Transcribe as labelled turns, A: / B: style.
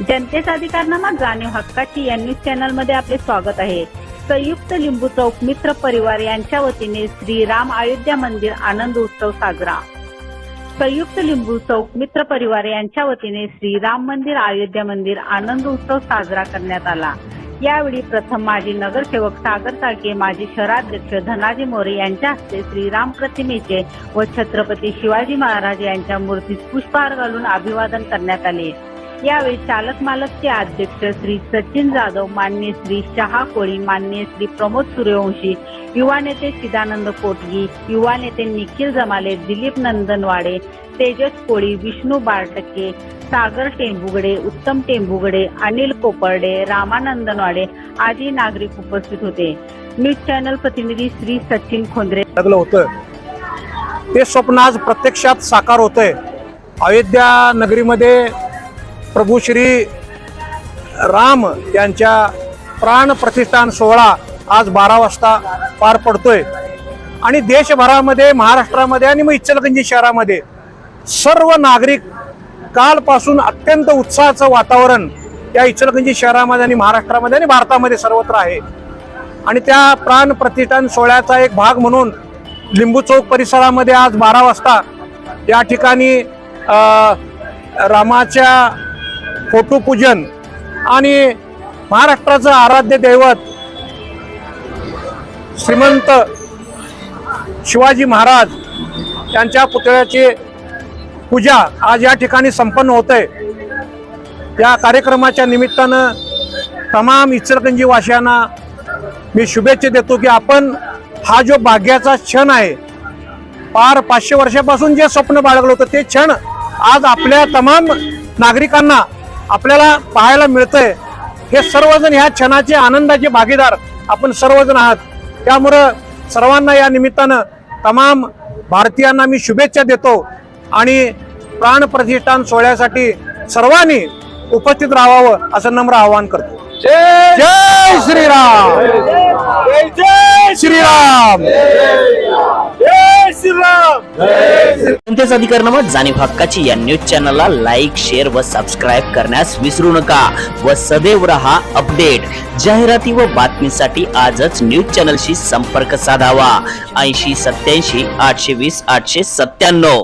A: जनतेचा अधिकारनामा जाणीव हक्काची या न्यूज चॅनल मध्ये आपले स्वागत आहे। संयुक्त लिंबू चौक मित्र परिवार यांच्या वतीने श्री राम अयोध्या मंदिर आनंद उत्सव साजरा। संयुक्त लिंबू चौक मित्र परिवार यांच्या वतीने श्री राम मंदिर अयोध्या मंदिर आनंद उत्सव साजरा करण्यात आला। यावेळी प्रथम माजी नगरसेवक सागर ताळके, माजी शहराध्यक्ष धनाजी मोरे यांच्या हस्ते श्रीराम प्रतिमेचे व छत्रपती शिवाजी महाराज यांच्या मूर्तीस पुष्पहार घालून अभिवादन करण्यात आले। यावेळी चालक मालकचे अध्यक्ष श्री सचिन जाधव, माननीय श्री शहा कोळी, माननीय श्री प्रमोद सूर्यवंशी, युवा नेते चिदानंद कोटगी, युवा नेते निखिल जमाले, दिलीप नंदनवाडे, तेजस कोळी, विष्णू बारटके, सागर टेंभुगडे, उत्तम टेंभुगडे, अनिल कोपर्डे, रामानंदनवाडे आदी नागरिक उपस्थित होते। न्यूज चॅनल प्रतिनिधी श्री सचिन खोंद्रे
B: लागलं होतं ते स्वप्न आज प्रत्यक्षात साकार होतंय। अयोध्या नगरीमध्ये प्रभू श्री राम यांच्या प्राण प्रतिष्ठान सोहळा आज 12 वाजता पार पडतोय आणि देशभरामध्ये, महाराष्ट्रामध्ये आणि मग इचलकरंजी शहरामध्ये सर्व नागरिक कालपासून अत्यंत उत्साहाचं वातावरण या इचलकरंजी शहरामध्ये आणि महाराष्ट्रामध्ये आणि भारतामध्ये सर्वत्र आहे। आणि त्या प्राण प्रतिष्ठान सोहळ्याचा एक भाग म्हणून लिंबू चौक परिसरामध्ये आज 12 वाजता या ठिकाणी रामाच्या फोटो पूजन आणि महाराष्ट्राचं आराध्य दैवत श्रीमंत शिवाजी महाराज यांच्या पुतळ्याची पूजा आज या ठिकाणी संपन्न होते। या कार्यक्रमाच्या निमित्तानं तमाम इचलकरंजी वासियांना मी शुभेच्छा देतो की आपण हा जो भाग्याचा क्षण आहे, पार 500 वर्षापासून जे स्वप्न बाळगलं होतं ते क्षण आज आपल्या तमाम नागरिकांना आपल्याला पाहायला मिळतंय। हे सर्वजण ह्या क्षणाचे आनंदाचे भागीदार आपण सर्वजण आहात। त्यामुळे सर्वांना या निमित्तानं तमाम भारतीयांना मी शुभेच्छा देतो आणि प्राण प्रतिष्ठान सोहळ्यासाठी सर्वांनी उपस्थित राहावं असं नम्र आवाहन करतो। जय जय श्रीराम, जय श्रीराम, जय श्रीराम।
C: जनतेचा अधिकारनामा जाणीव हक्काची या न्यूज चॅनलला लाईक, शेअर व सबस्क्राईब करण्यास विसरू नका व सदैव रहा अपडेट। जाहिराती व बातमीसाठी आजच न्यूज चॅनलशी संपर्क साधावा। 80 87 820 897।